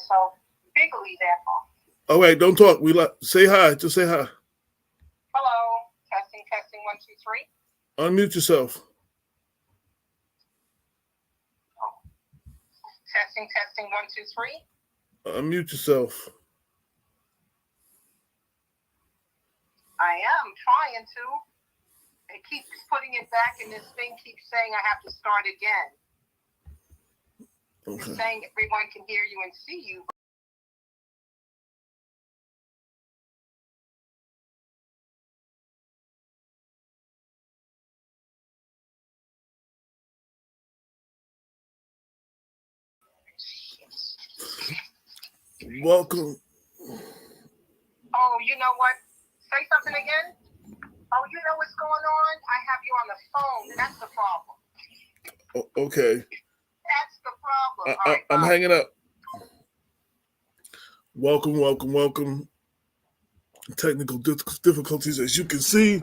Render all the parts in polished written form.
So bigly therefore. All right, don't talk. Say hi. Just say hi. Hello. Testing, testing, 1, 2, 3. Unmute yourself. Oh. Testing, testing, 1, 2, 3. Unmute yourself. I am trying to. It keeps putting it back, and this thing keeps saying I have to start again. Okay. It's saying everyone can hear you and see you. Welcome. Oh, you know what? Say something again. Oh, you know what's going on? I have you on the phone. That's the problem. Okay. That's the problem. All right, I'm hanging up. Welcome. Technical difficulties, as you can see.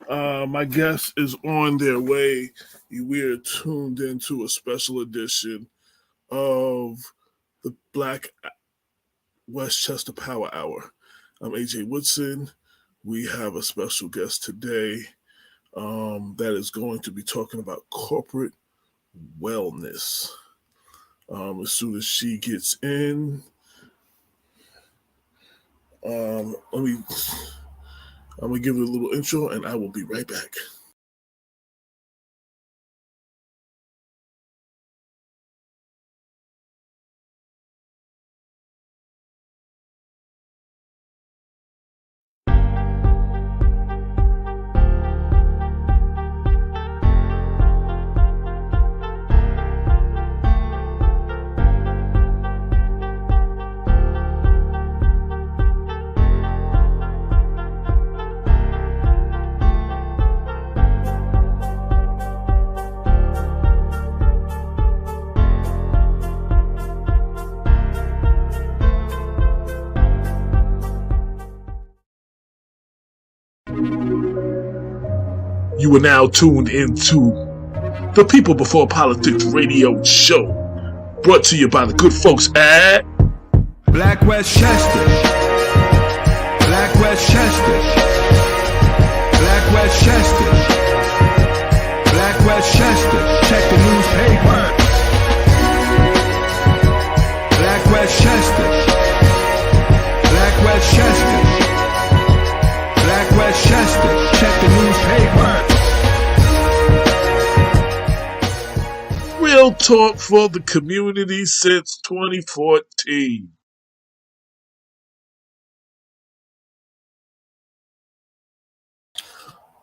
My guest is on their way. We are tuned into a special edition of the Black Westchester Power Hour. I'm AJ Woodson. We have a special guest today that is going to be talking about corporate wellness. As soon as she gets in, I'm gonna give it a little intro, and I will be right back. You are now tuned into the People Before Politics radio show, brought to you by the good folks at Black Westchester. Black Westchester. Black Westchester. Black Westchester. Check the newspaper. Black Westchester. Black Westchester. Black Westchester. Check the newspaper. Real talk for the community since 2014.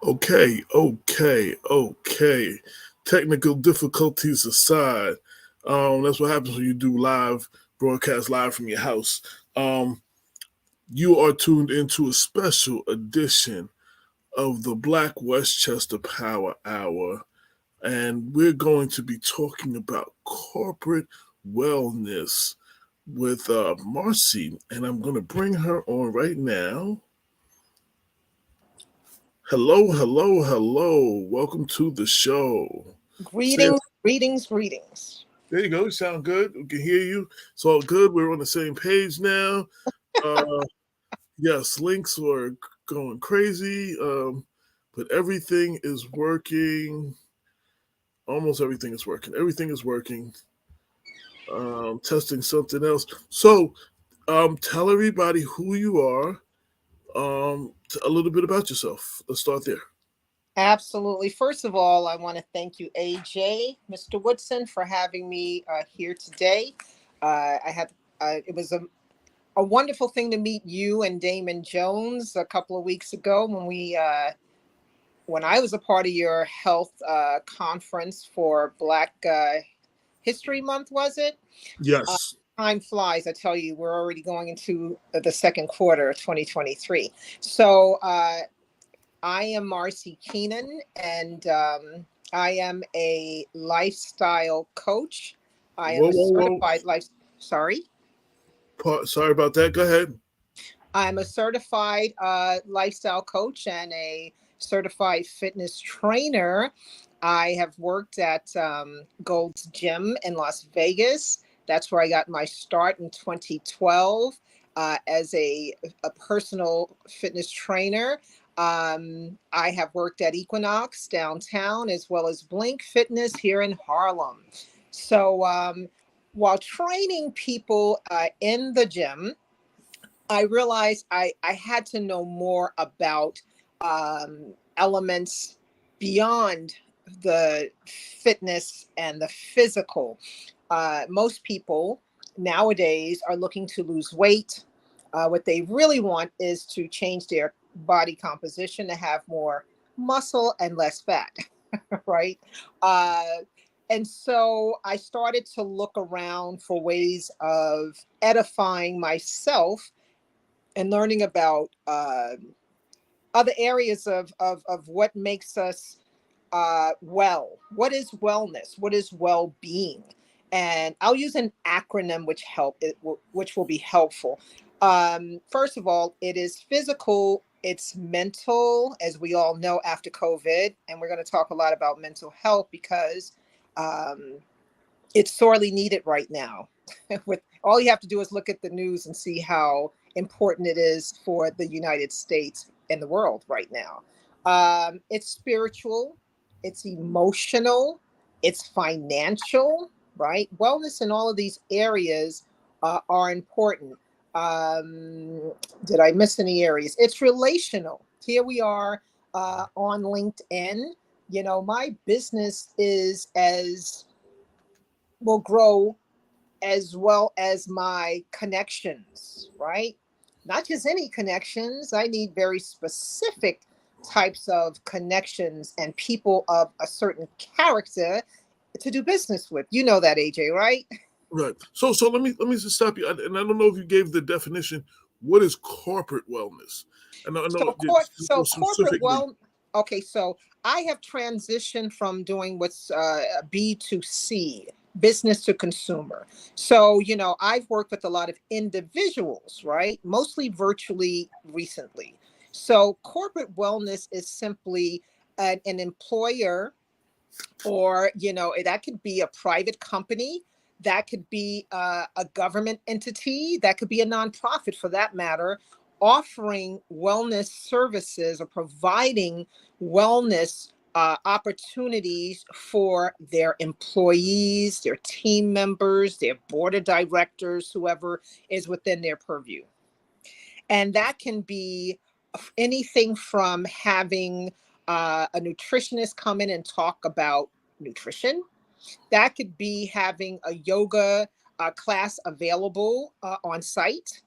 Okay. Technical difficulties aside, that's what happens when you do broadcast live from your house. You are tuned into a special edition of the Black Westchester Power Hour, and we're going to be talking about corporate wellness with Marci, and I'm going to bring her on right now. Hello. Welcome to the show. Greetings. There you go. You sound good. We can hear you. It's all good. We're on the same page now. Yes, links were going crazy, but everything is working. Almost everything is working. Everything is working. Testing something else. So, tell everybody who you are. A little bit about yourself. Let's start there. Absolutely. First of all, I want to thank you, AJ, Mr. Woodson, for having me here today. It was a wonderful thing to meet you and Damon Jones a couple of weeks ago when I was a part of your health conference for Black History Month, was it? Yes. Time flies. I tell you, we're already going into the second quarter of 2023. So I am Marci Kenon, and I am a lifestyle coach. I am a certified life. Sorry? Sorry about that. Go ahead. I'm a certified lifestyle coach and a certified fitness trainer. I have worked at Gold's Gym in Las Vegas. That's where I got my start in 2012 as a personal fitness trainer. I have worked at Equinox downtown as well as Blink Fitness here in Harlem. So while training people in the gym, I realized I had to know more about elements beyond the fitness and the physical. Most people nowadays are looking to lose weight. What they really want is to change their body composition to have more muscle and less fat, right? Uh, and so I started to look around for ways of edifying myself and learning about other areas of what makes us well. What is wellness? What is well-being? And I'll use an acronym which will be helpful. First of all, it is physical, it's mental, as we all know after COVID, and we're going to talk a lot about mental health because um, it's sorely needed right now. With all you have to do is look at the news and see how important it is for the United States and the world right now. It's spiritual, it's emotional, it's financial, right? Wellness in all of these areas are important. Did I miss any areas? It's relational. Here we are on LinkedIn. You know, my business is as will grow as well as my connections, right? Not just any connections. I need very specific types of connections and people of a certain character to do business with. You know that, AJ, right? Right. So let me just stop you. And I don't know if you gave the definition. What is corporate wellness? I know So corporate specifically. well, okay, so I have transitioned from doing what's B2C, business to consumer. So, you know, I've worked with a lot of individuals, right? Mostly virtually recently. So corporate wellness is simply an employer, or you know, that could be a private company, that could be a government entity, that could be a nonprofit for that matter, offering wellness services or providing wellness opportunities for their employees, their team members, their board of directors, whoever is within their purview. And that can be anything from having a nutritionist come in and talk about nutrition. That could be having a yoga class available on site.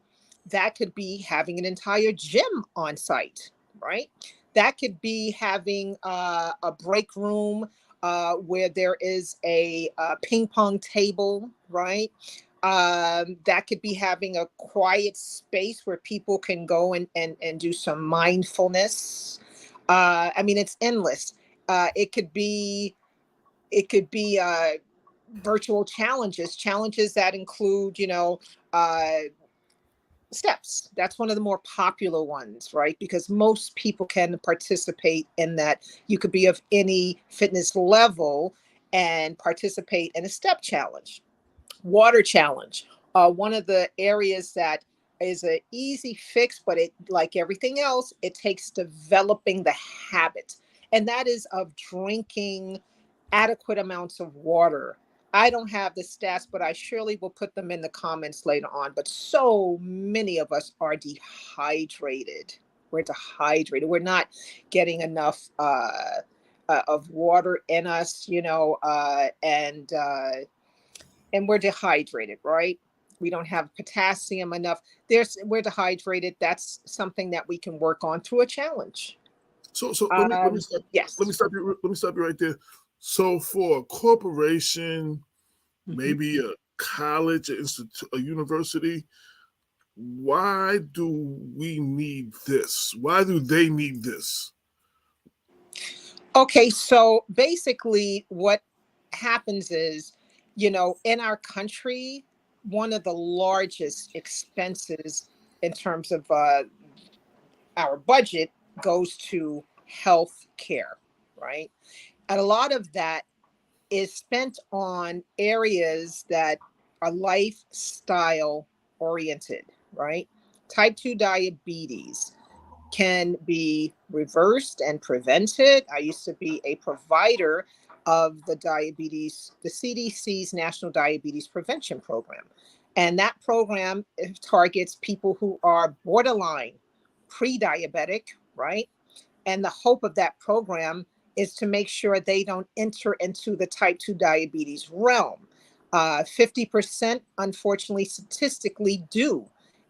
That could be having an entire gym on site, right? That could be having a break room where there is a ping pong table, right? That could be having a quiet space where people can go and do some mindfulness. I mean, it's endless. It could be virtual challenges that include, you know, steps. That's one of the more popular ones, right? Because most people can participate in that. You could be of any fitness level and participate in a step challenge. Water challenge. One of the areas that is an easy fix, but it, like everything else, it takes developing the habit, and that is of drinking adequate amounts of water. I don't have the stats, but I surely will put them in the comments later on. But so many of us are dehydrated. We're dehydrated. We're not getting enough of water in us, you know, and we're dehydrated, right? We don't have potassium enough. We're dehydrated. That's something that we can work on through a challenge. So let me stop. Let Yes. me stop you. Let me stop you right there. So for a corporation, Mhm. maybe a college, a university, why do we need this? Why do they need this? Okay, so basically, what happens is, you know, in our country, one of the largest expenses in terms of our budget goes to health care, right? And a lot of that is spent on areas that are lifestyle oriented, right? Type 2 diabetes can be reversed and prevented. I used to be a provider of the CDC's National Diabetes Prevention Program. And that program targets people who are borderline pre-diabetic, right? And the hope of that program is to make sure they don't enter into the type 2 diabetes realm. 50%, unfortunately, statistically do.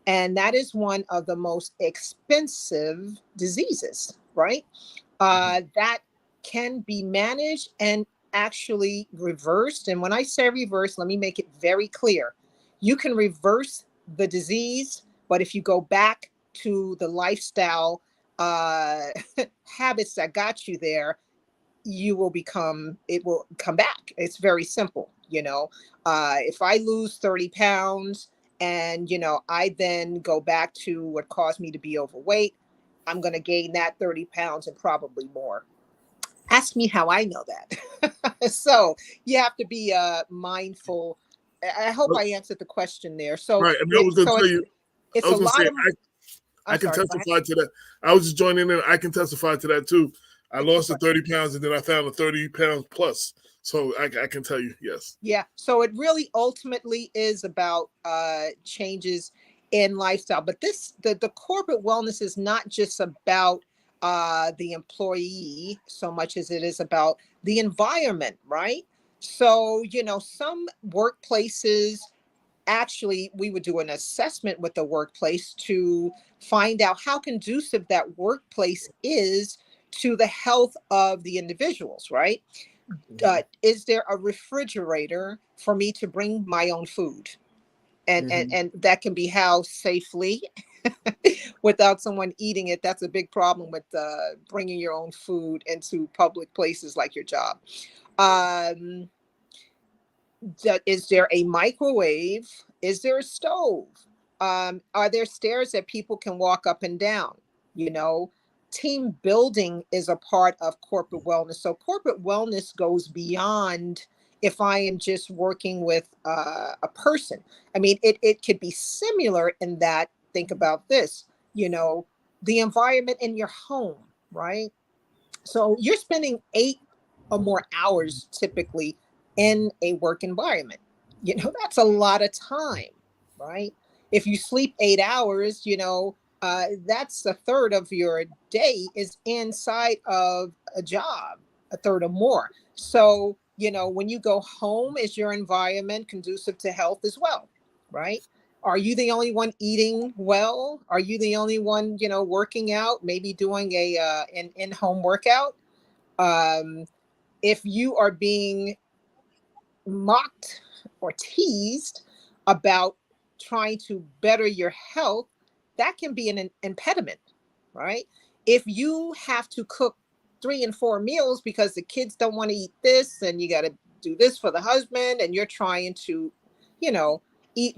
And that is one of the most expensive diseases, right? That can be managed and actually reversed. And when I say reverse, let me make it very clear. You can reverse the disease, but if you go back to the lifestyle habits that got you there, it will come back. It's very simple. If I lose 30 pounds and, I then go back to what caused me to be overweight, I'm going to gain that 30 pounds and probably more. Ask me how I know that. So you have to be mindful. I hope I answered the question there. So, Right. I mean, I was going to tell you, it's I was a going to lot say, of, I can sorry, testify to that. I was just joining in. I can testify to that too. I lost the 30 pounds and then I found the 30 pounds plus. So I can tell you, yes. Yeah. So it really ultimately is about changes in lifestyle. But the corporate wellness is not just about the employee so much as it is about the environment, right? So, some workplaces, actually, we would do an assessment with the workplace to find out how conducive that workplace is to the health of the individuals, right? Is there a refrigerator for me to bring my own food? And that can be housed safely without someone eating it. That's a big problem with bringing your own food into public places like your job. Is there a microwave? Is there a stove? Are there stairs that people can walk up and down? Team building is a part of corporate wellness. So corporate wellness goes beyond if I am just working with a person. I mean, it could be similar in that, think about this, the environment in your home, right? So you're spending 8 or more hours typically in a work environment. That's a lot of time, right? If you sleep 8 hours, that's a third of your day is inside of a job, a third or more. So, when you go home, is your environment conducive to health as well, right? Are you the only one eating well? Are you the only one, working out, maybe doing an in-home workout? If you are being mocked or teased about trying to better your health, that can be an impediment, right? If you have to cook 3 and 4 meals because the kids don't want to eat this, and you got to do this for the husband, and you're trying to, eat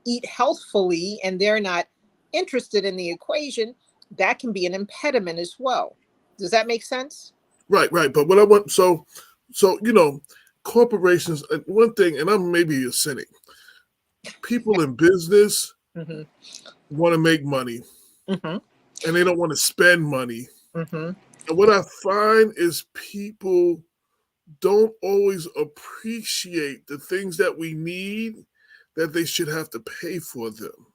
eat healthfully, and they're not interested in the equation, that can be an impediment as well. Does that make sense? Right. But what I want, so corporations, one thing, and I'm maybe a cynic, people in business Mm-hmm. want to make money Mm-hmm. and they don't want to spend money. Mm-hmm. And what I find is people don't always appreciate the things that we need, that they should have to pay for them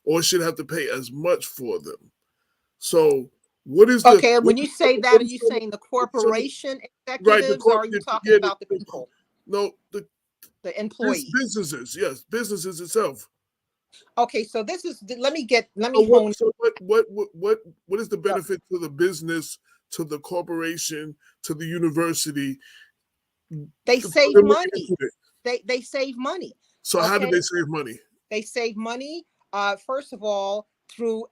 or should have to pay as much for them. So what is the Okay, when you say that, are you some, saying the some, corporation right, executives, or are you talking about the people, no, the employees? businesses, yes, businesses itself. Okay, so let me So hone. what is the benefit to the business, to the corporation, to the university? They For save them looking money. into it? They save money. So how do Okay, they save money? they save money. First of all, through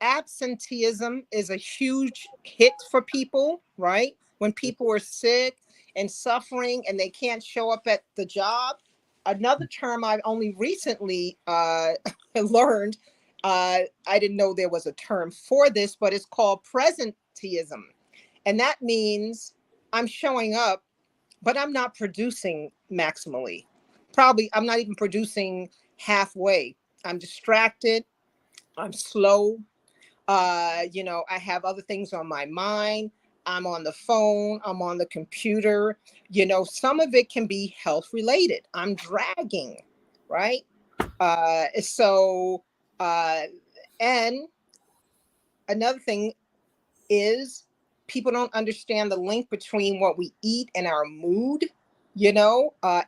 absenteeism is a huge hit for people, right? When people are sick and suffering and they can't show up at the job. Another term I've only recently learned, I didn't know there was a term for this, but it's called presenteeism. And that means I'm showing up, but I'm not producing maximally. probably I'm not even producing halfway. I'm distracted. I'm slow. I have other things on my mind. I'm on the phone. I'm on the computer. Some of it can be health related. I'm dragging, right? Uh, so, uh, and another thing is people don't understand the link between what we eat and our mood.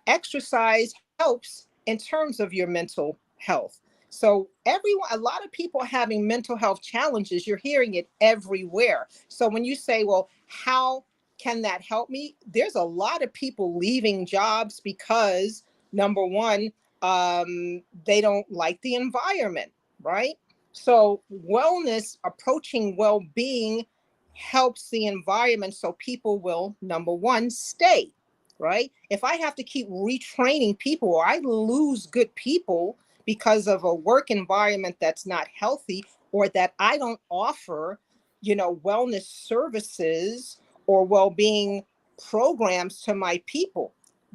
Exercise helps in terms of your mental health. So a lot of people are having mental health challenges. You're hearing it everywhere. So when you say, well, how can that help me? There's a lot of people leaving jobs because number one, they don't like the environment, right? So wellness, approaching well-being helps the environment so people will, number one, stay, right? If I have to keep retraining people or I lose good people because of a work environment that's not healthy or that I don't offer, wellness services or well-being programs to my people.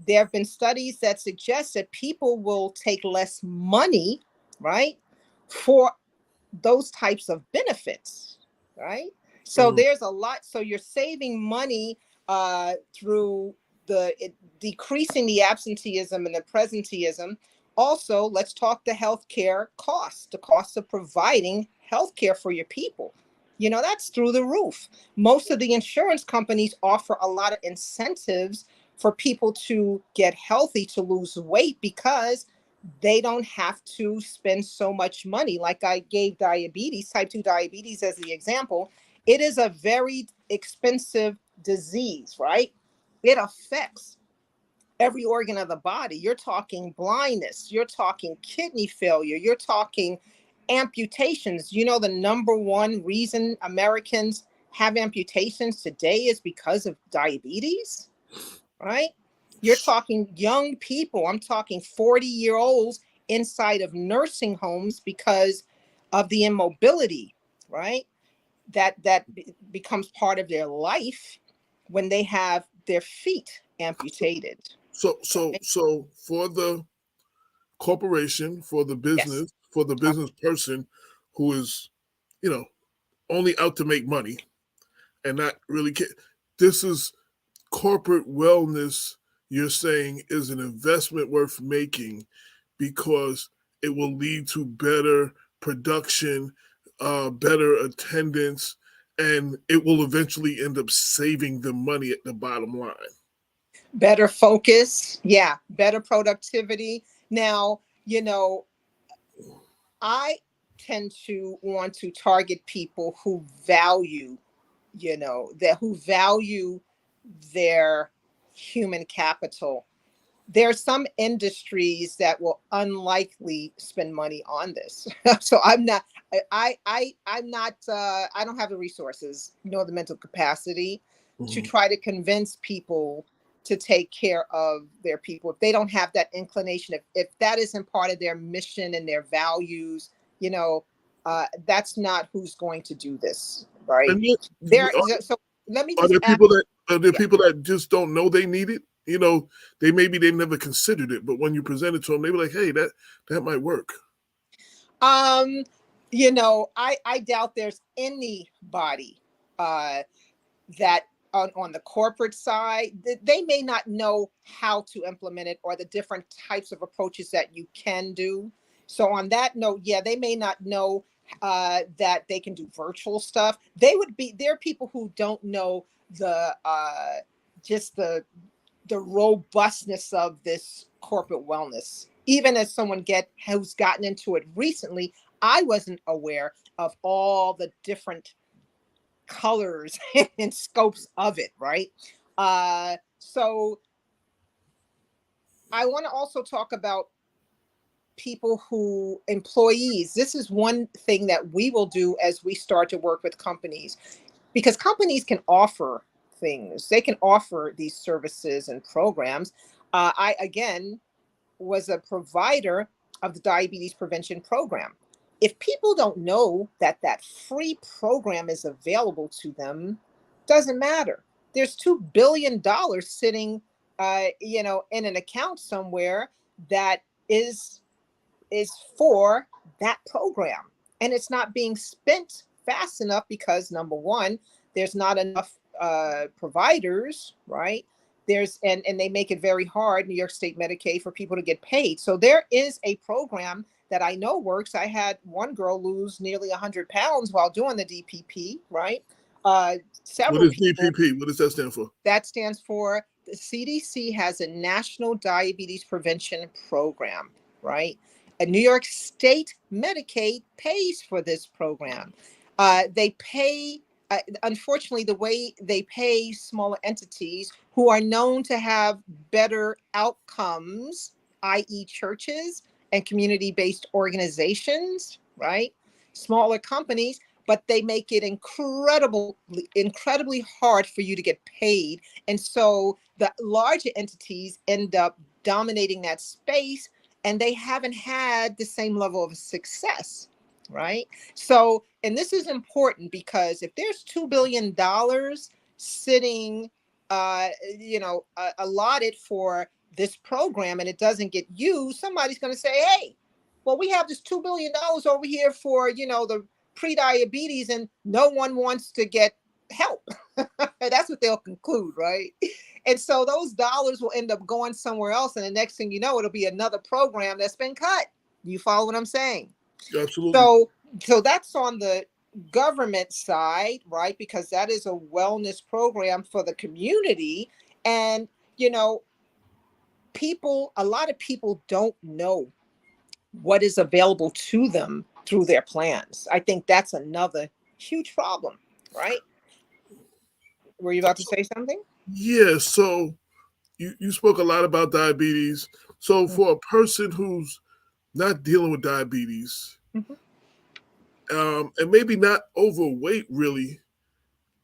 There have been studies that suggest that people will take less money, right, for those types of benefits, right? So Mm. there's a lot. So you're saving money through decreasing the absenteeism and the presenteeism. Also, let's talk the healthcare costs, the cost of providing healthcare for your people. That's through the roof. Most of the insurance companies offer a lot of incentives for people to get healthy, to lose weight, because they don't have to spend so much money. Like I gave diabetes, type 2 diabetes as the example. It is a very expensive disease, right? It affects every organ of the body. You're talking blindness, you're talking kidney failure, you're talking amputations. The number one reason Americans have amputations today is because of diabetes, right? You're talking young people. I'm talking 40-year-olds inside of nursing homes because of the immobility, right? That becomes part of their life when they have their feet amputated. Right? So for the corporation, Yes. for the business person who is, you know, only out to make money and not really care, this is corporate wellness. You're saying is an investment worth making because it will lead to better production, better attendance, and it will eventually end up saving them money at the bottom line. Better focus. Yeah. Better productivity. Now, I tend to want to target people who value, who value their human capital. There are some industries that will unlikely spend money on this. So I'm not, I'm not, I don't have the resources nor the mental capacity to Mhm. try to convince people to take care of their people. If they don't have that inclination, if that isn't part of their mission and their values, that's not who's going to do this, right? And yet, There, so let me are just there add, people that yeah. just don't know they need it? They never considered it, but when you present it to them, they be like, "Hey, that might work." Um, I doubt there's anybody uh that on the corporate side, they may not know how to implement it or the different types of approaches that you can do. So on that note, yeah, they may not know that they can do virtual stuff. There are people who don't know the just the robustness of this corporate wellness. Even as someone who's gotten into it recently, I wasn't aware of all the different colors and scopes of it, right? So I want to also talk about employees. This is one thing that we will do as we start to work with companies, because companies can offer things. They can offer these services and programs. I, again, was a provider of the diabetes prevention program. If people don't know that that free program is available to them, doesn't matter. There's $2 billion sitting, in an account somewhere that is for that program, and it's not being spent fast enough because number one, there's not enough providers, right? And they make it very hard, New York State Medicaid, for people to get paid. So there is a program that I know works. I had one girl lose nearly 100 pounds while doing the DPP, right? What Several is people. DPP? What does that stand for? That stands for the CDC has a National Diabetes Prevention Program, right? A New York State Medicaid pays for this program. They pay, unfortunately, the way they pay smaller entities who are known to have better outcomes, i.e., churches and community based organizations, right? Smaller companies, but they make it incredibly hard for you to get paid. And so the larger entities end up dominating that space, and they haven't had the same level of success, right? So, and this is important because if there's $2 billion sitting, allotted for this program and it doesn't get used, somebody's going to say, hey, well, we have this $2 billion over here for, the pre-diabetes and no one wants to get help. That's what they'll conclude, right? And so those dollars will end up going somewhere else. And the next thing you know, it'll be another program that's been cut. You follow what I'm saying? Absolutely. So that's on the government side, right? Because that is a wellness program for the community. And, a lot of people don't know what is available to them through their plans. I think that's another huge problem, right? Were you about to say something? Yeah, so you spoke a lot about diabetes. So for a person who's not dealing with diabetes, Mm-hmm. and maybe not overweight really,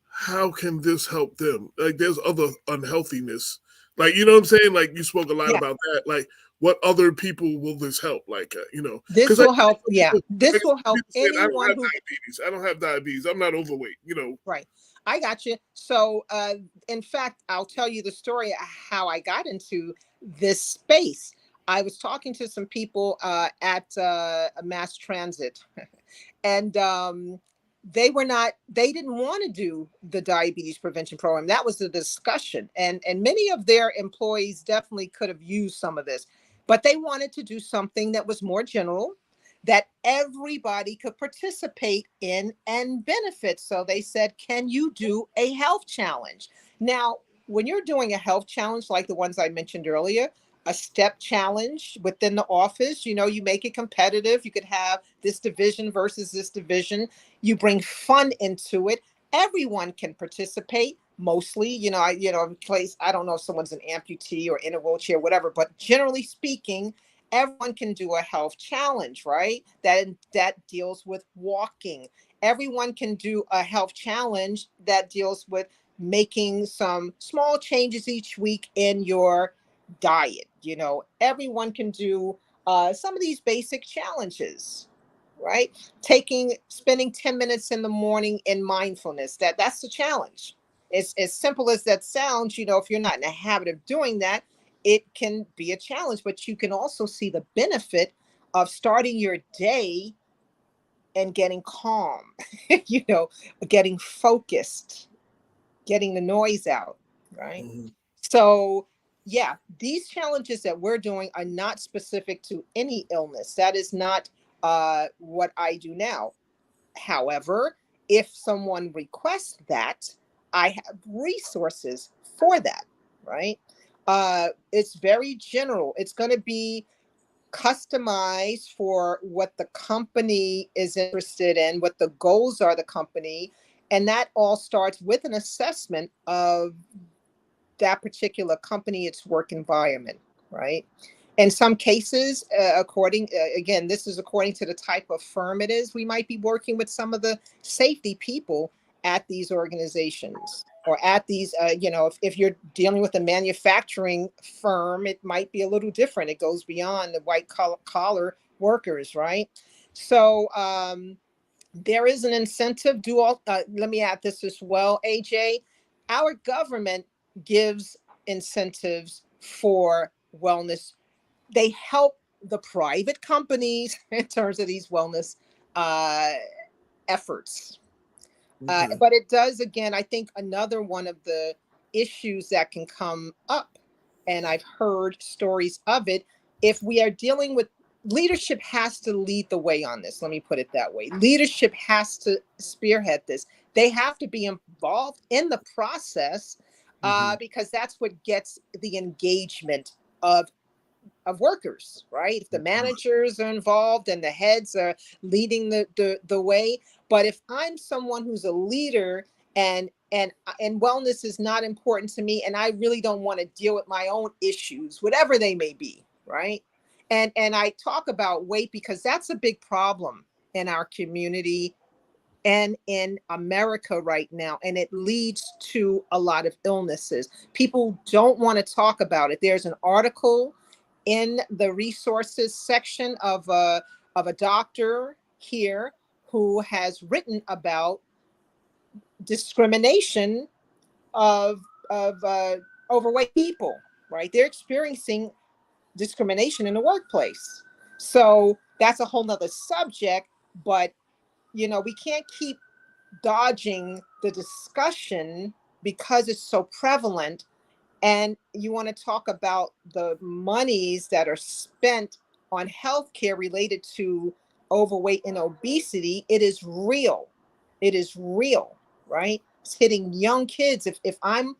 how can this help them? Like there's other unhealthiness. Like, you know what I'm saying? Like you spoke a lot Yeah, about that. Like what other people will this help? Like, this because I will help. Yeah, people, this will help people saying, I don't anyone have who. diabetes. I don't have diabetes. I'm not overweight, Right. I got you. So, in fact, I'll tell you the story of how I got into this space. I was talking to some people at a mass transit, and they didn't want to do the diabetes prevention program. That was the discussion, and many of their employees definitely could have used some of this, but they wanted to do something that was more general, that everybody could participate in and benefit. So they said, can you do a health challenge? Now, when you're doing a health challenge like the ones I mentioned earlier, a step challenge within the office, you make it competitive. You could have this division versus this division. You bring fun into it. Everyone can participate. Mostly, in place, I don't know if someone's an amputee or in a wheelchair, whatever, but generally speaking, everyone can do a health challenge, right? That deals with walking. Everyone can do a health challenge that deals with making some small changes each week in your diet. Everyone can do some of these basic challenges, right? Spending 10 minutes in the morning in mindfulness. That's the challenge. It's as simple as that sounds. If you're not in the habit of doing that, it can be a challenge, but you can also see the benefit of starting your day and getting calm, you know, getting focused, getting the noise out, right? Mhm. So, yeah, these challenges that we're doing are not specific to any illness. That is not what I do now. However, if someone requests that, I have resources for that, right? It's very general. It's going to be customized for what the company is interested in, what the goals are of the company. And that all starts with an assessment of that particular company, its work environment, right? In some cases, again, this is according to the type of firm it is, we might be working with some of the safety people at these organizations or at these, if you're dealing with a manufacturing firm, it might be a little different. It goes beyond the white collar workers, right? So there is an incentive. Let me add this as well, AJ. Our government gives incentives for wellness they help the private companies in terms of these wellness uh, efforts. Okay. But it does, again, I think another one of the issues that can come up, and I've heard stories of it, if we are dealing with leadership has to lead the way on this. Let me put it that way. Leadership has to spearhead this. They have to be involved in the process because that's what gets the engagement of workers, right? If the managers are involved and the heads are leading the way. But if I'm someone who's a leader and wellness is not important to me, and I really don't want to deal with my own issues, whatever they may be, right? And I talk about weight because that's a big problem in our community and in America right now. And it leads to a lot of illnesses. People don't want to talk about it. There's an article in the resources section of a doctor here who has written about discrimination of overweight people, right? They're experiencing discrimination in the workplace. So that's a whole nother subject, but we can't keep dodging the discussion because it's so prevalent. And you want to talk about the monies that are spent on healthcare related to overweight and obesity. It is real. It is real, right? It's hitting young kids. If I'm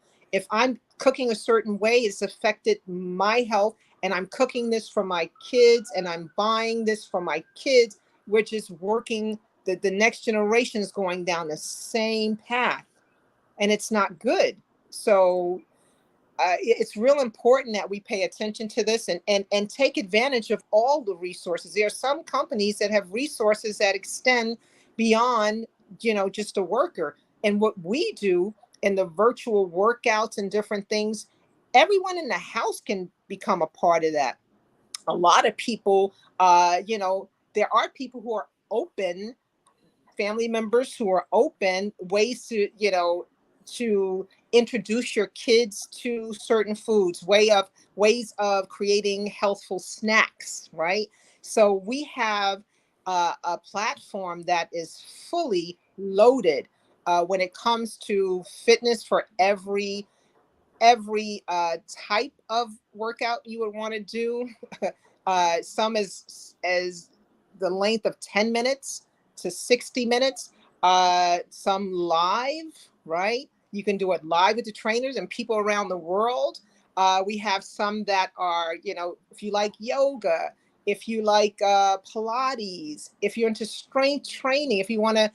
cooking a certain way, it's affected my health, and I'm cooking this for my kids, and I'm buying this for my kids, which is working. The next generation is going down the same path, and it's not good. So it's real important that we pay attention to this and take advantage of all the resources. There are some companies that have resources that extend beyond, just a worker. And what we do in the virtual workouts and different things, everyone in the house can become a part of that. A lot of people, there are people who are open, family members who are open, ways to introduce your kids to certain foods, ways of creating healthful snacks, right? So we have a platform that is fully loaded when it comes to fitness for every type of workout you would want to do. Some as the length of 10 minutes to 60 minutes. Some live, right? You can do it live with the trainers and people around the world. We have some that are, if you like yoga, if you like Pilates, if you're into strength training, if you want to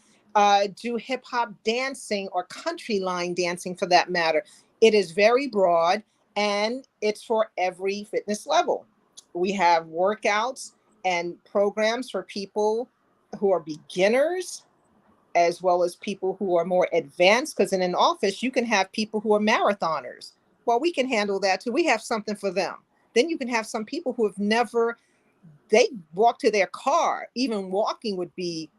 do hip hop dancing or country line dancing for that matter. It is very broad and it's for every fitness level. We have workouts and programs for people who are beginners as well as people who are more advanced, because in an office you can have people who are marathoners. Well, we can handle that too. We have something for them. Then you can have some people who have never, they walk to their car. Even walking would be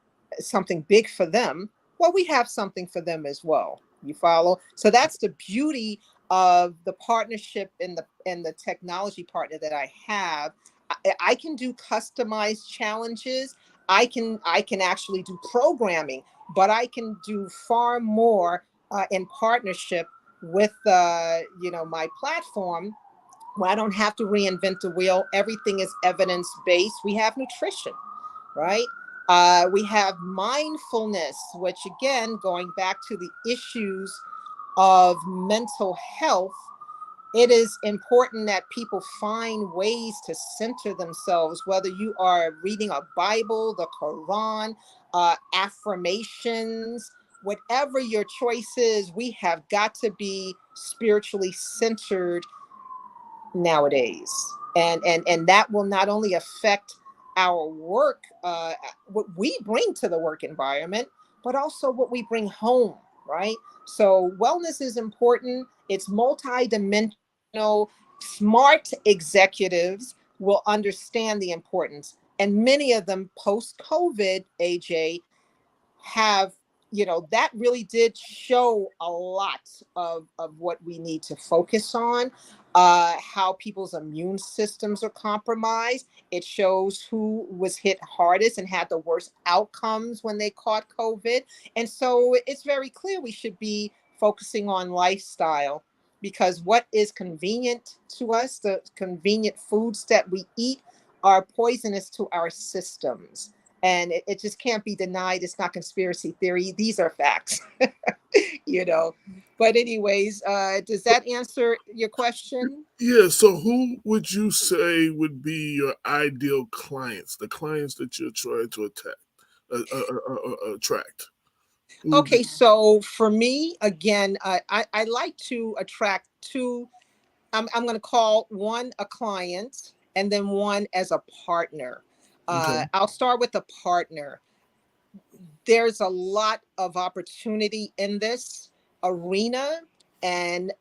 something big for them. Well, we have something for them as well. You follow? So that's the beauty of the partnership and the technology partner that I have. I can do customized challenges. I can actually do programming, but I can do far more in partnership with my platform, where I don't have to reinvent the wheel. Everything is evidence based. We have nutrition, right? We have mindfulness, which again, going back to the issues of mental health, it is important that people find ways to center themselves, whether you are reading a Bible, the Quran, affirmations, whatever your choice is, we have got to be spiritually centered nowadays. And that will not only affect our work, what we bring to the work environment, but also what we bring home, right? So wellness is important. It's multidimensional. Smart executives will understand the importance. And many of them post COVID, AJ, have, that really did show a lot of what we need to focus on. how people's immune systems are compromised. It shows who was hit hardest and had the worst outcomes when they caught COVID. And so it's very clear we should be focusing on lifestyle, because what is convenient to us, the convenient foods that we eat, are poisonous to our systems. And it just can't be denied. It's not conspiracy theory. These are facts, you know. But anyways, does that answer your question? Yeah. So, who would you say would be your ideal clients? The clients that you're trying to attract. Who would Okay, be- so for me, again, I like to attract two. I'm going to call one a client and then one as a partner. okay. I'll start with a partner. There's a lot of opportunity in this arena, and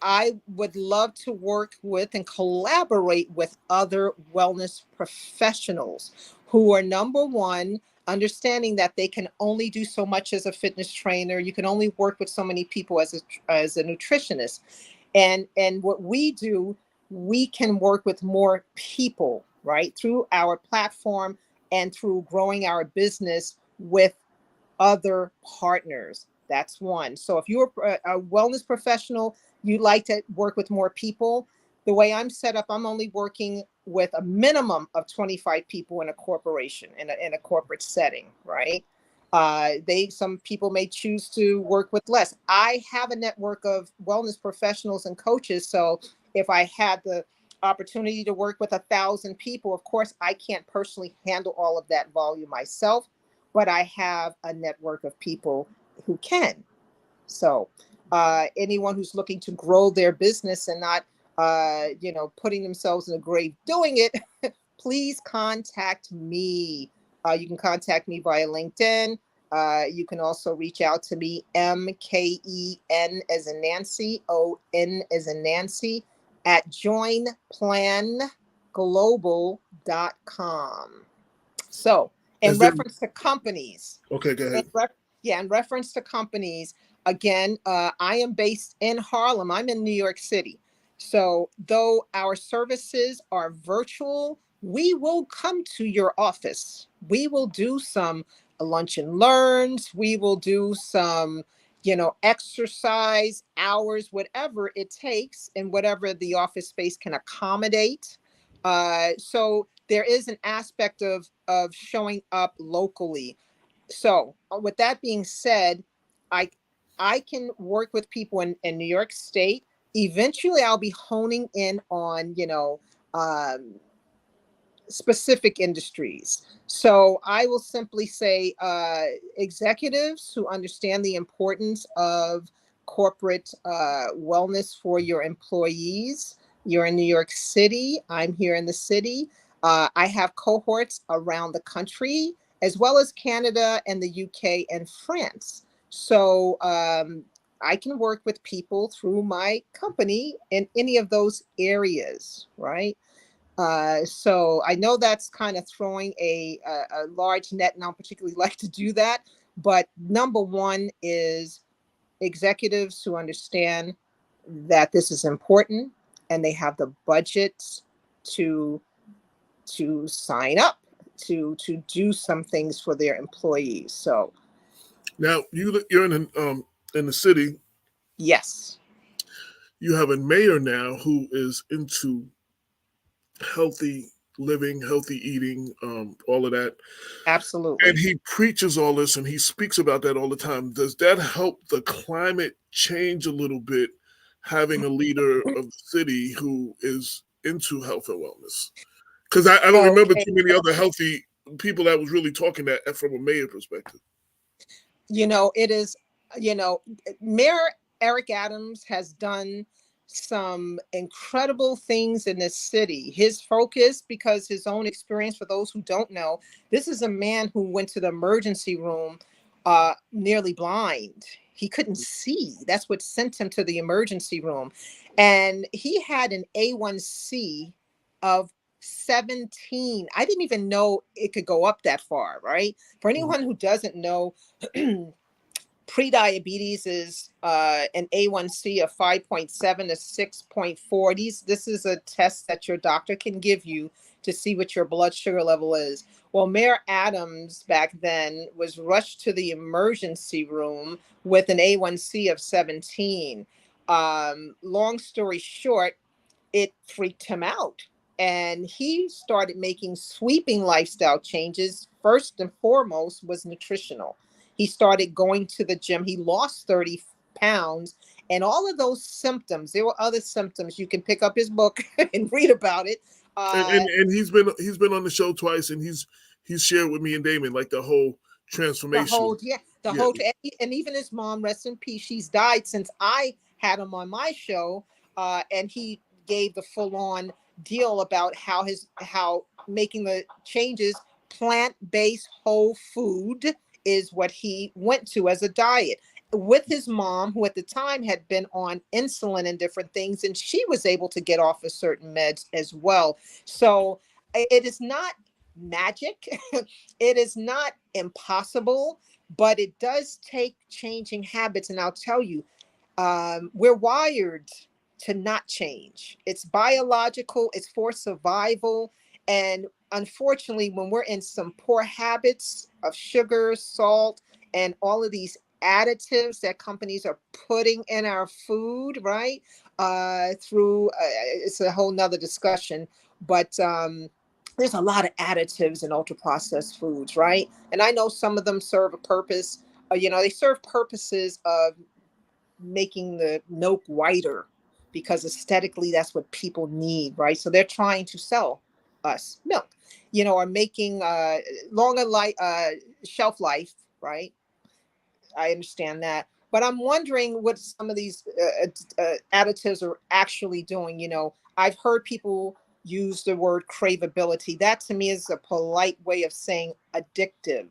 I would love to work with and collaborate with other wellness professionals who are, number one, understanding that they can only do so much as a fitness trainer. You can only work with so many people as a nutritionist. And what we do, we can work with more people, right? Through our platform and through growing our business with other partners. That's one. So if you're a wellness professional, you like to work with more people. The way I'm set up, I'm only working with a minimum of 25 people in a corporation, in a corporate setting, right? Some people may choose to work with less. I have a network of wellness professionals and coaches. So if I had the opportunity to work with 1,000 people, of course, I can't personally handle all of that volume myself, but I have a network of people who can. So anyone who's looking to grow their business and not, putting themselves in a grave doing it, please contact me. You can contact me via LinkedIn. You can also reach out to me, MKEN as in Nancy, ON as in Nancy, at joinplanglobal.com. So, in Is there? reference to companies, Okay. Go in ahead. in reference to companies, again, I am based in Harlem. I'm in New York City. So, though our services are virtual, we will come to your office. We will do some lunch and learns. We will do some, exercise hours, whatever it takes, and whatever the office space can accommodate. So there is an aspect of showing up locally. So with that being said, I I can work with people in New York State. Eventually I'll be honing in on, um, specific industries. So I will simply say executives who understand the importance of corporate wellness for your employees. You're in New York City. I'm here in the city. I have cohorts around the country, as well as Canada and the UK and France. So I can work with people through my company in any of those areas, right? So I know that's kind of throwing a large net, and I don't particularly like to do that. But number one is executives who understand that this is important and they have the budgets to sign up to do some things for their employees. So Now you're in the city. yes, You have a mayor now who is into healthy living, healthy eating, all of that. And absolutely. he preaches all this and he speaks about that all the time. Does that help the climate change a little bit, having a leader of the city who is into health and wellness? Because I don't remember Okay. too many other healthy people that was really talking that from a mayor perspective. It is, you know, Mayor Eric Adams has done some incredible things in this city. His focus, because his own experience, for those who don't know, this is a man who went to the emergency room nearly blind. He couldn't see. That's what sent him to the emergency room. And he had an A1C of 17. I didn't even know it could go up that far, right? For anyone who doesn't know, Prediabetes is an A1C of 5.7 to 6.4. This is a test that your doctor can give you to see what your blood sugar level is. Well, Mayor Adams back then was rushed to the emergency room with an A1C of 17. Long story short, it freaked him out. And he started making sweeping lifestyle changes. First and foremost was nutritional. He started going to the gym. He lost 30 pounds. And all of those symptoms, there were other symptoms. You can pick up his book and read about it. And he's been on the show twice, and he's shared with me and Damon like the whole transformation. The whole, and even his mom, rest in peace, she's died since I had him on my show. And he gave the full-on deal about how making the changes, plant-based whole food is what he went to as a diet with his mom, who at the time had been on insulin and different things, and she was able to get off of certain meds as well. So it is not magic. It is not impossible, but it does take changing habits. And I'll tell you, we're wired to not change. It's biological, it's for survival. And unfortunately, when we're in some poor habits of sugar, salt, and all of these additives that companies are putting in our food, right? It's a whole nother discussion, but there's a lot of additives in ultra processed foods, right? And I know some of them serve a purpose. They serve purposes of making the milk whiter because aesthetically that's what people need, right? So they're trying to sell us milk, or making longer shelf life, right? I understand that, but I'm wondering what some of these additives are actually doing. I've heard people use the word craveability. That to me is a polite way of saying addictive.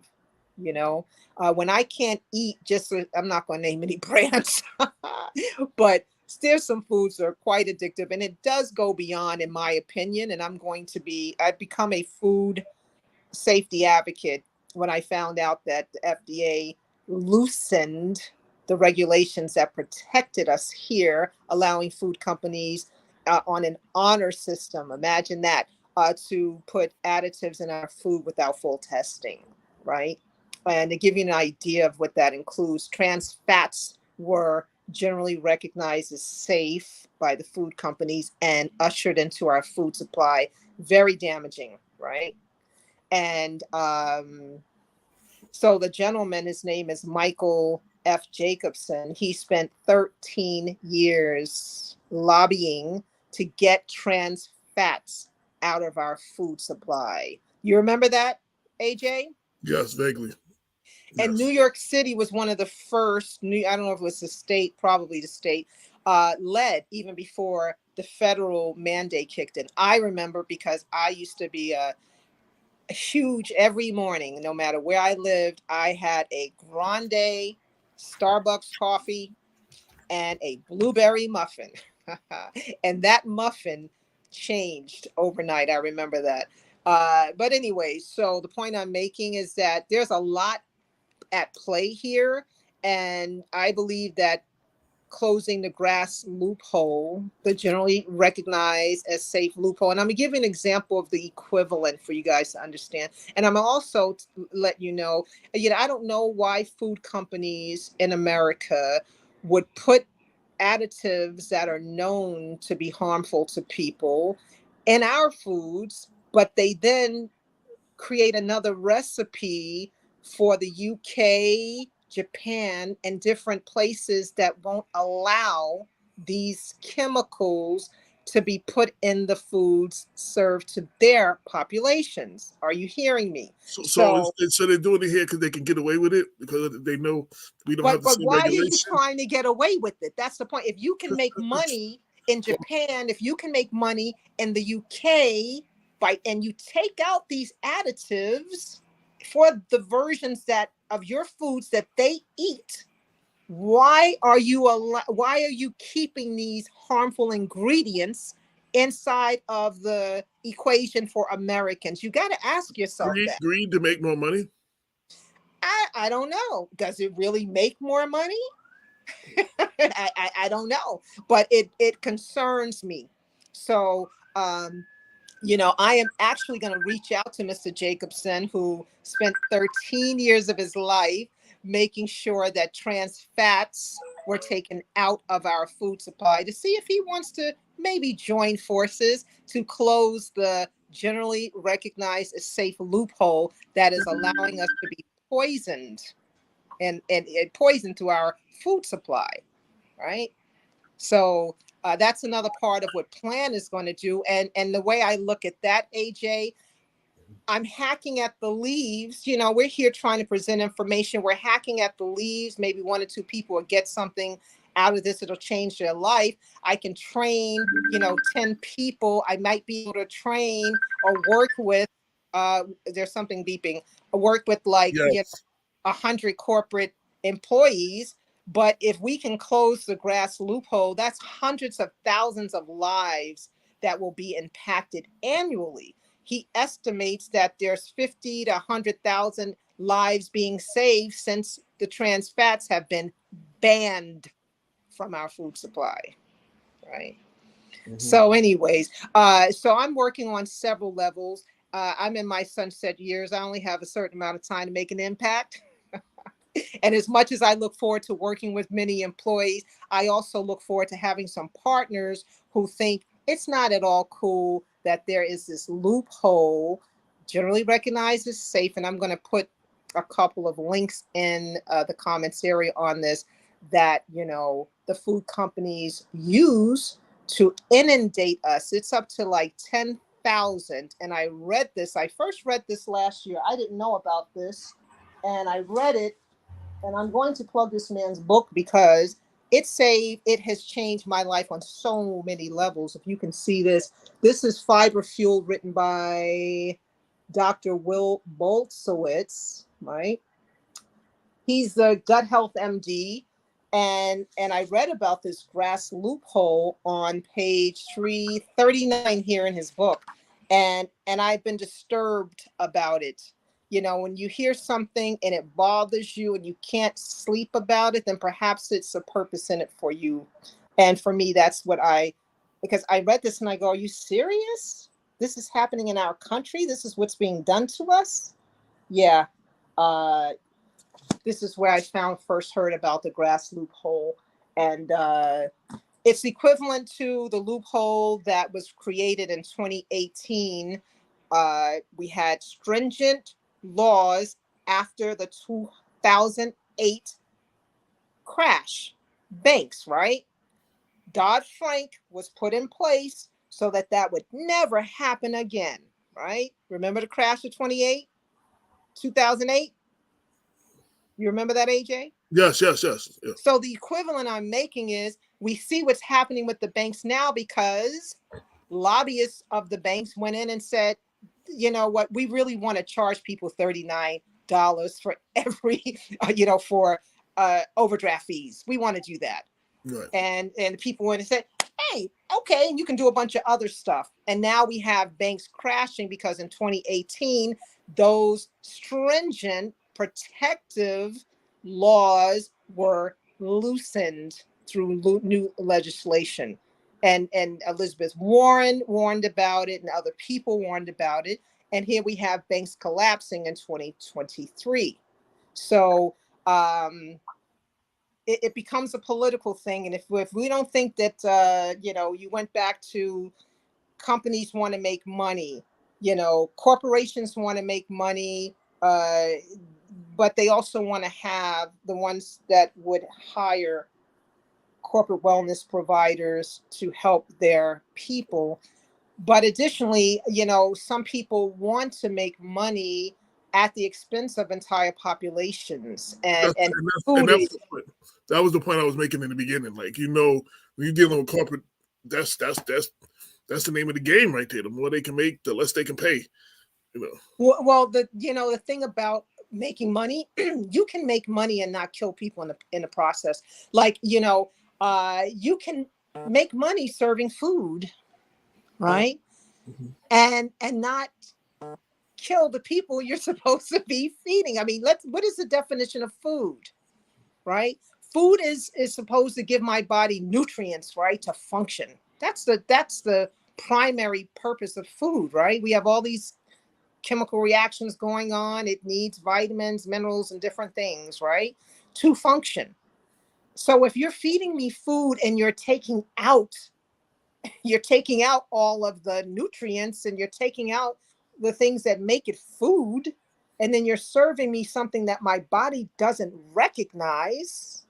When I can't eat, I'm not going to name any brands, but there's some foods that are quite addictive, and it does go beyond, in my opinion. And I've become a food safety advocate when I found out that the FDA loosened the regulations that protected us here, allowing food companies on an honor system. Imagine that, to put additives in our food without full testing, right? And to give you an idea of what that includes, trans fats were generally recognized as safe by the food companies and ushered into our food supply. Very damaging, right? And so the gentleman, his name is Michael F. Jacobson. He spent 13 years lobbying to get trans fats out of our food supply. You remember that, AJ? Yes, vaguely. And Yes. New York City was one of the first, I don't know if it was the state, probably the state, led even before the federal mandate kicked in. I remember because I used to be a huge, every morning, no matter where I lived, I had a grande Starbucks coffee and a blueberry muffin. And that muffin changed overnight. I remember that. But anyway, so the point I'm making is that there's a lot at play here. And I believe that closing the grass loophole, the generally recognized as safe loophole. And I'm gonna give you an example of the equivalent for you guys to understand. And I'm also let you know, I don't know why food companies in America would put additives that are known to be harmful to people in our foods, but they then create another recipe for the UK, Japan, and different places that won't allow these chemicals to be put in the foods served to their populations. Are you hearing me? So they're doing it here because they can get away with it because they know we don't have the same why regulation. are you trying to get away with it? That's the point. If you can make money in Japan, if you can make money in the UK, and you take out these additives for the versions of your foods that they eat, why are you keeping these harmful ingredients inside of the equation for Americans? You got to ask yourself that. Greed to make more money. I don't know. Does it really make more money? I don't know, but it concerns me. So I am actually going to reach out to Mr. Jacobson, who spent 13 years of his life making sure that trans fats were taken out of our food supply, to see if he wants to maybe join forces to close the generally recognized as safe loophole that is allowing us to be poisoned and poison to our food supply, right? So that's another part of what Plan is going to do. And the way I look at that, AJ, I'm hacking at the leaves. We're here trying to present information. We're hacking at the leaves. Maybe one or two people will get something out of this. It'll change their life. I can train, 10 people. I might be able to train or work with, there's something beeping, work with like, Yes. 100 corporate employees. But if we can close the grass loophole, that's hundreds of thousands of lives that will be impacted annually. He estimates that there's 50 to 100,000 lives being saved since the trans fats have been banned from our food supply, right? Mhm. So anyways, so I'm working on several levels. I'm in my sunset years. I only have a certain amount of time to make an impact. And as much as I look forward to working with many employees, I also look forward to having some partners who think it's not at all cool that there is this loophole, generally recognized as safe. And I'm going to put a couple of links in the comments area on this, that, the food companies use to inundate us. It's up to like 10,000. And I first read this last year. I didn't know about this. And I read it. And I'm going to plug this man's book because it has changed my life on so many levels. If you can see this is Fiber Fuel, written by Dr. Will Boltzowitz, right? He's the gut health MD. And I read about this grass loophole on page 339 here in his book. And I've been disturbed about it. When you hear something and it bothers you and you can't sleep about it, then perhaps it's a purpose in it for you. And for me, that's because I read this and I go, are you serious? This is happening in our country? This is what's being done to us? Yeah. This is where I first heard about the grass loophole. And it's equivalent to the loophole that was created in 2018. We had stringent laws after the 2008 crash. Banks, right? Dodd-Frank was put in place so that would never happen again, right? Remember the crash of 2008? You remember that, AJ? Yes. So the equivalent I'm making is, we see what's happening with the banks now because lobbyists of the banks went in and said, you know what, we really want to charge people $39 for every, for overdraft fees. We want to do that. Right. And people went and said, hey, okay, and you can do a bunch of other stuff. And now we have banks crashing because in 2018, those stringent protective laws were loosened through new legislation. And Elizabeth Warren warned about it, and other people warned about it. And here we have banks collapsing in 2023. So it becomes a political thing. And if we don't think that, you went back to companies want to make money, corporations want to make money, but they also want to have the ones that would hire corporate wellness providers to help their people. But additionally, some people want to make money at the expense of entire populations. And food That was is, the point. That was the point I was making in the beginning. Like, when you're dealing with corporate, that's the name of the game right there. The more they can make, the less they can pay. well, the thing about making money, you can make money and not kill people in the process. Like, you can make money serving food, right? Mhm. And not kill the people you're supposed to be feeding. I mean, what is the definition of food, right? Food is supposed to give my body nutrients, right, to function. That's the primary purpose of food, right? We have all these chemical reactions going on. It needs vitamins, minerals, and different things, right, to function. So if you're feeding me food and you're taking out all of the nutrients and you're taking out the things that make it food, and then you're serving me something that my body doesn't recognize,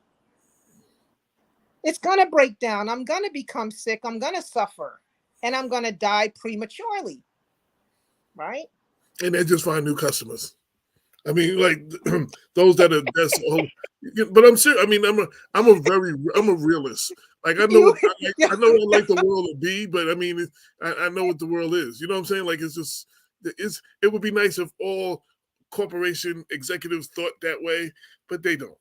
it's going to break down. I'm going to become sick. I'm going to suffer, and I'm going to die prematurely, right? And they just find new customers. I mean, like those that are that's all. But I'm serious. I mean, I'm a realist. Like I know You, I know what I like the world to be, but I mean, I know what the world is. You know what I'm saying? Like it would be nice if all corporation executives thought that way, but they don't.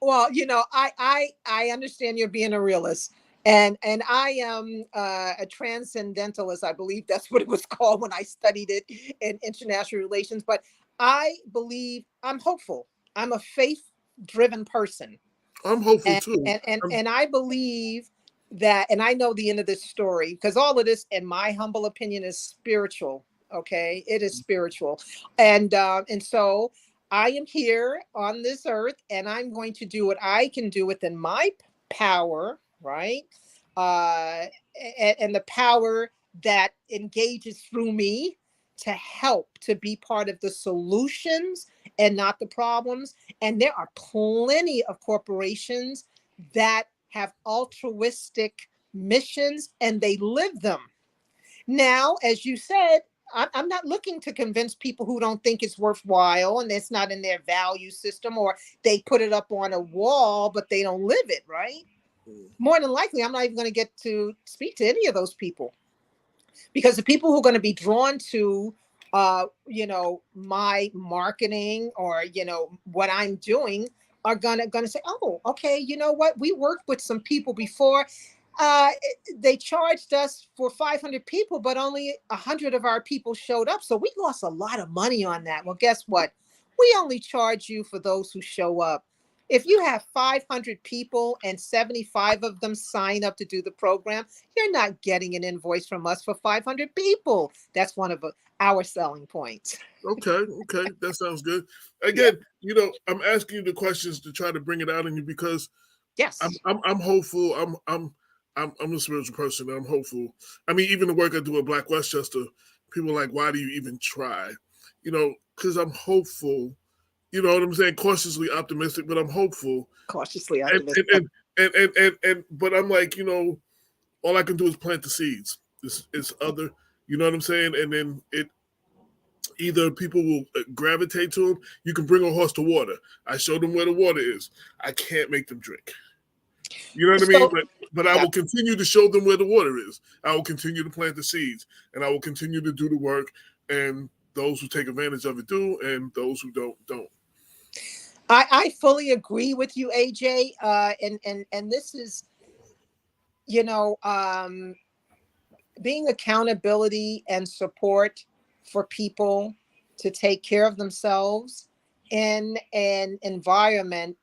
well, I understand you're being a realist, and I am a transcendentalist. I believe that's what it was called when I studied it in international relations. But I believe I'm hopeful. I'm a faith-driven person, I'm hopeful and too. and I believe that, and I know the end of this story because all of this, in my humble opinion, is spiritual. Okay, it is spiritual, and so I am here on this earth, and I'm going to do what I can do within my power, right? Uh, and the power that engages through me to help to be part of the solutions and not the problems. And there are plenty of corporations that have altruistic missions and they live them. Now, as you said, I'm not looking to convince people who don't think it's worthwhile and it's not in their value system, or they put it up on a wall, but they don't live it, right? More than likely, I'm not even going to get to speak to any of those people, because the people who are going to be drawn to my marketing or what I'm doing are gonna say, oh, okay, you know what, we worked with some people before, uh they charged us for 500 people, but only 100 of our people showed up, so we lost a lot of money on that. Well, guess what, we only charge you for those who show up. If you have 500 people and 75 of them sign up to do the program, you're not getting an invoice from us for 500 people. That's one of our selling points. Okay, that sounds good. Yeah. Again, I'm asking you the questions to try to bring it out in you because Yes. I'm hopeful. I'm a spiritual person. And I'm hopeful. I mean, even the work I do at Black Westchester, people are like, why do you even try? Because I'm hopeful. You know what I'm saying? Cautiously optimistic, but I'm hopeful. Cautiously And optimistic. but I'm like, all I can do is plant the seeds. It's other, you know what I'm saying? And then either people will gravitate to them. You can bring a horse to water. I show them where the water is. I can't make them drink. You know what I mean? So, But I yeah. will continue to show them where the water is. I will continue to plant the seeds, and I will continue to do the work. And those who take advantage of it do, and those who don't. I fully agree with you, AJ. And this is, being accountability and support for people to take care of themselves in an environment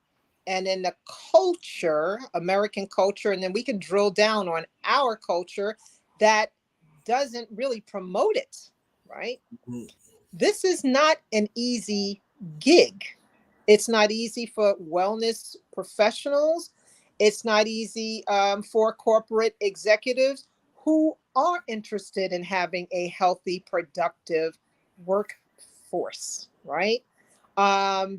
and in the culture, American culture, and then we can drill down on our culture that doesn't really promote it, right? Mm-hmm. This is not an easy gig. It's not easy for wellness professionals. It's not easy for corporate executives who are interested in having a healthy, productive workforce, right?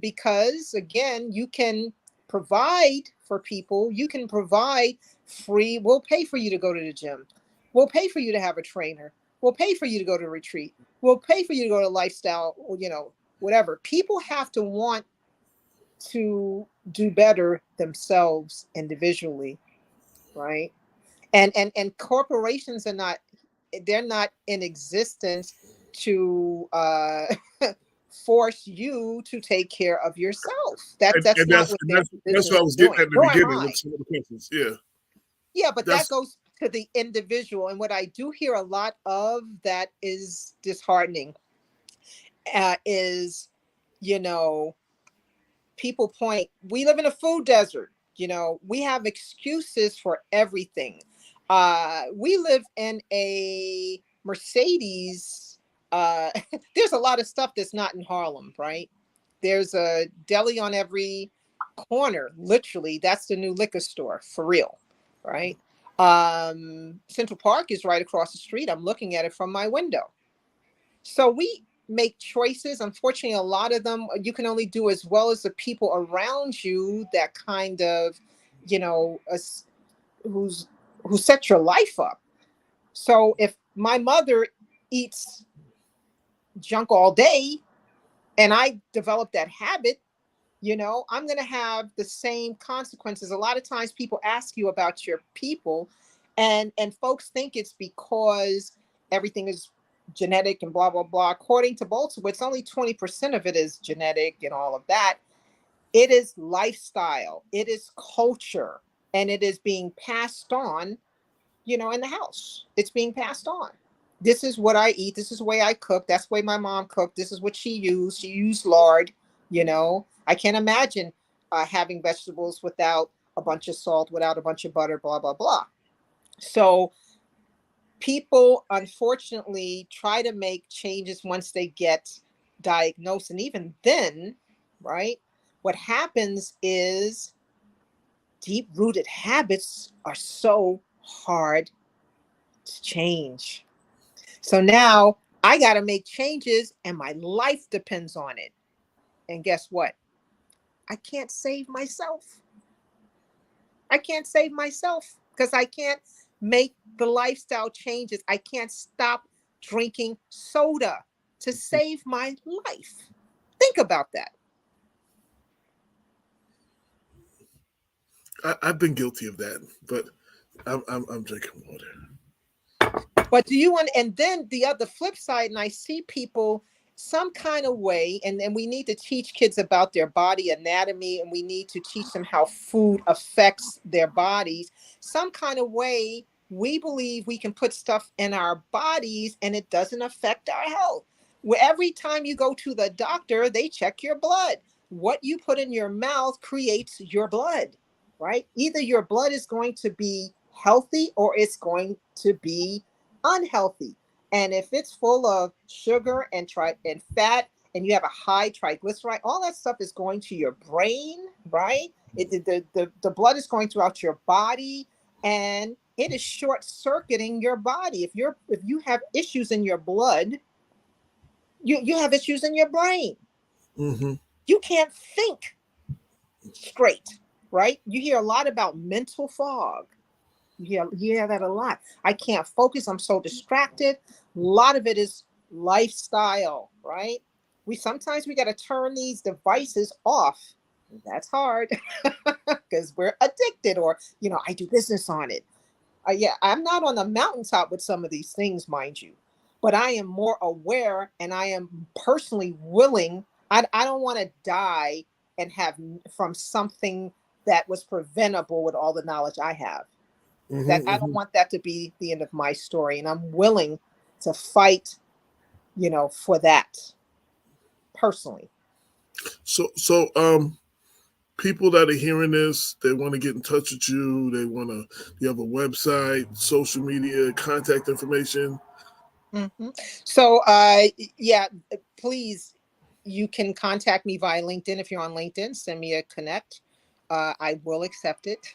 Because again, you can provide for people, you can provide free, we'll pay for you to go to the gym, we'll pay for you to have a trainer, we'll pay for you to go to retreat, we'll pay for you to go to lifestyle, whatever. People have to want to do better themselves individually, right? And corporations are not, they're not in existence to force you to take care of yourself. That's And not that's what and their that's business what I is was getting doing. at in the Nor am beginning I. with some of the questions. Yeah, Yeah, but that that's goes to the individual. And what I do hear a lot of that is disheartening. is, you know, people point, we live in a food desert. We have excuses for everything. We live in a Mercedes. There's a lot of stuff that's not in Harlem, right? There's a deli on every corner. Literally, that's the new liquor store for real, right? Central Park is right across the street. I'm looking at it from my window. So we make choices. Unfortunately, a lot of them you can only do as well as the people around you that kind of, you know, who's who set your life up. So if my mother eats junk all day and I develop that habit, I'm going to have the same consequences. A lot of times people ask you about your people, and folks think it's because everything is genetic and blah blah blah. According to Baltimore, it's only 20% of it is genetic and all of that. It is lifestyle, it is culture, and it is being passed on, in the house. It's being passed on. This is what I eat. This is the way I cook. That's the way my mom cooked. This is what she used. She used lard. I can't imagine having vegetables without a bunch of salt, without a bunch of butter, blah, blah, blah. So people, unfortunately, try to make changes once they get diagnosed. And even then, right, what happens is deep rooted habits are so hard to change. So now I got to make changes and my life depends on it. And guess what? I can't save myself. I can't save myself because I can't make the lifestyle changes. I can't stop drinking soda to save my life. Think about that. I've been guilty of that, but I'm drinking water. But do you want, and then the other flip side, and I see people some kind of way, and we need to teach kids about their body anatomy, and we need to teach them how food affects their bodies. Some kind of way, we believe we can put stuff in our bodies and it doesn't affect our health. Where every time you go to the doctor, they check your blood. What you put in your mouth creates your blood, right? Either your blood is going to be healthy or it's going to be unhealthy. And if it's full of sugar and fat, and you have a high triglyceride, all that stuff is going to your brain, right? The blood is going throughout your body, and it is short circuiting your body. If you have issues in your blood, you have issues in your brain. Mm-hmm. You can't think straight, right? You hear a lot about mental fog. You hear that a lot. I can't focus. I'm so distracted. A lot of it is lifestyle, right? Sometimes we got to turn these devices off. That's hard because we're addicted, or I do business on it. Yeah, I'm not on the mountaintop with some of these things, mind you, but I am more aware, and I am personally willing. I don't want to die and have from something that was preventable with all the knowledge I have. That I don't want that to be the end of my story, and I'm willing to fight, for that personally. So people that are hearing this, they want to get in touch with you. You have a website, social media, contact information. Mm-hmm. So, yeah, please, you can contact me via LinkedIn. If you're on LinkedIn, send me a connect. I will accept it.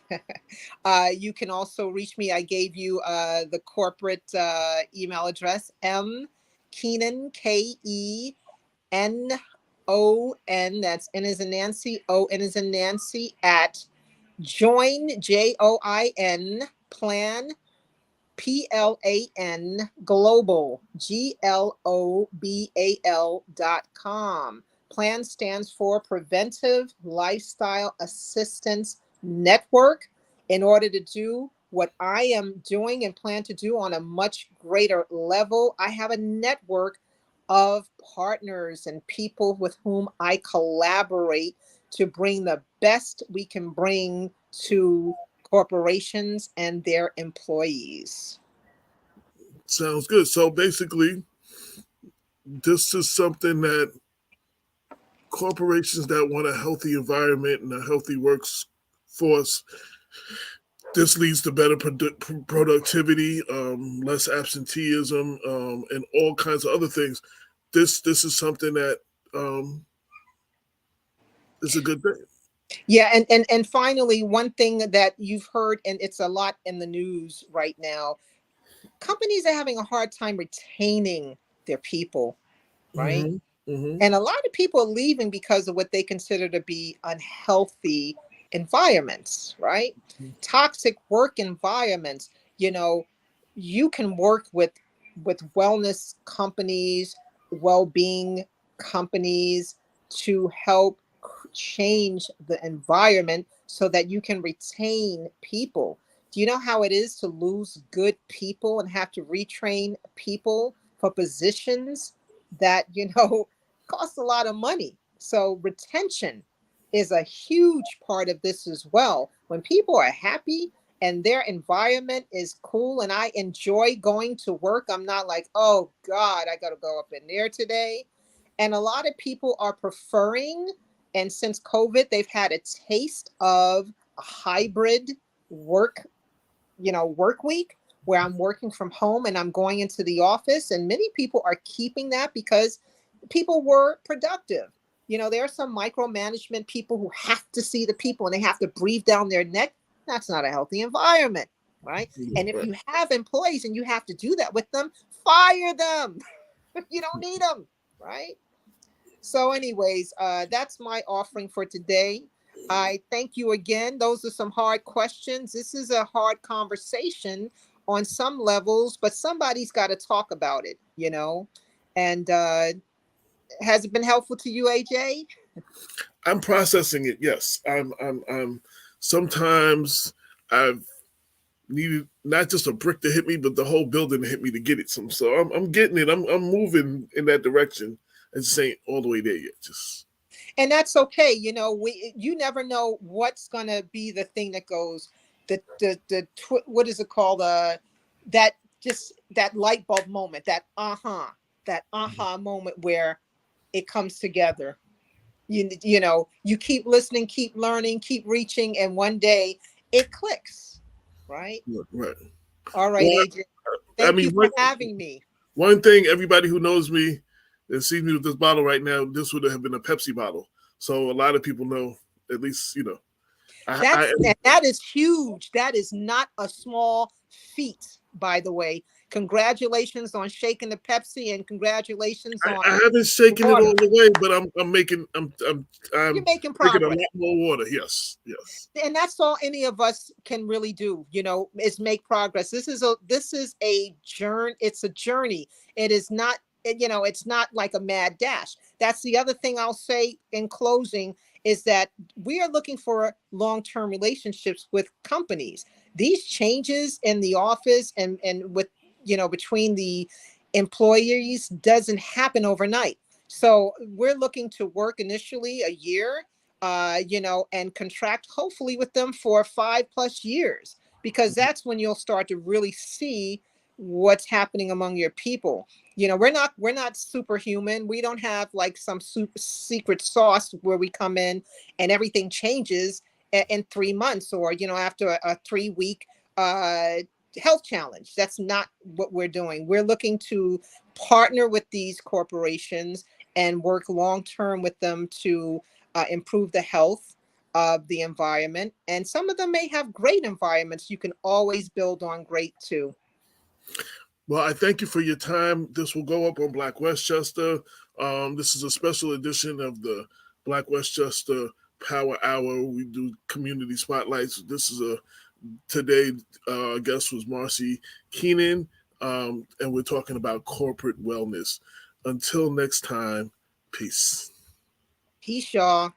You can also reach me. I gave you the corporate email address, Kenon, KENON. That's N as in Nancy, ON as in Nancy, at join, JOIN, plan, PLAN, global, GLOBAL.com. PLAN stands for Preventive Lifestyle Assistance Network. In order to do what I am doing and plan to do on a much greater level, I have a network of partners and people with whom I collaborate to bring the best we can bring to corporations and their employees. Sounds good. So basically, this is something that corporations that want a healthy environment and a healthy workforce, this leads to better productivity, less absenteeism, and all kinds of other things. This is something that is a good thing. Yeah, and finally, one thing that you've heard, and it's a lot in the news right now, companies are having a hard time retaining their people, right? Mm-hmm. Mm-hmm. And a lot of people are leaving because of what they consider to be unhealthy environments, right? Toxic work environments. You know, you can work with wellness companies, well-being companies to help change the environment so that you can retain people. Do you know how it is to lose good people and have to retrain people for positions that, cost a lot of money? So retention is a huge part of this as well. When people are happy and their environment is cool and I enjoy going to work, I'm not like, oh God, I got to go up in there today. And a lot of people are preferring, and since COVID, they've had a taste of a hybrid work, work week where I'm working from home and I'm going into the office. And many people are keeping that because people were productive. There are some micromanagement people who have to see the people and they have to breathe down their neck. That's not a healthy environment, right? And if Right. you have employees and you have to do that with them, fire them. You don't need them, right? So, anyways, that's my offering for today. I thank you again. Those are some hard questions. This is a hard conversation on some levels, but somebody's got to talk about it. And has it been helpful to you, AJ? I'm processing it. Yes, I'm. Sometimes I've needed not just a brick to hit me, but the whole building to hit me to get it. So I'm getting it. I'm moving in that direction. I just ain't all the way there yet. Just And that's okay. You never know what's gonna be the thing that goes, what is it called? That just that light bulb moment, that aha moment where it comes together. You keep listening, keep learning, keep reaching, and one day it clicks, right? right. All right, Well, AJ. I Thank mean, you for having me. one thing, everybody who knows me and sees me with this bottle right now, this would have been a Pepsi bottle. So a lot of people know, at least, That is huge. That is not a small feat, by the way. Congratulations on shaking the Pepsi, and congratulations on I haven't shaken it water. all the way, but I'm making You're I'm making drinking a progress. lot more water. Yes, yes. And that's all any of us can really do, is make progress. This is a journey. It's a journey. It is not, it's not like a mad dash. That's the other thing I'll say in closing, is that we are looking for long-term relationships with companies. These changes in the office and with, between the employees doesn't happen overnight. So we're looking to work initially a year, and contract hopefully with them for 5+ years, because that's when you'll start to really see what's happening among your people. We're not superhuman. We don't have like some super secret sauce where we come in and everything changes in 3 months, or after a 3 week health challenge. That's not what we're doing. We're looking to partner with these corporations and work long term with them to improve the health of the environment. And some of them may have great environments. You can always build on great too. Well, I thank you for your time. This will go up on Black Westchester. This is a special edition of the Black Westchester Power Hour. We do community spotlights. This is today. Guest was Marci Kenon, and we're talking about corporate wellness. Until next time, peace. Peace, y'all.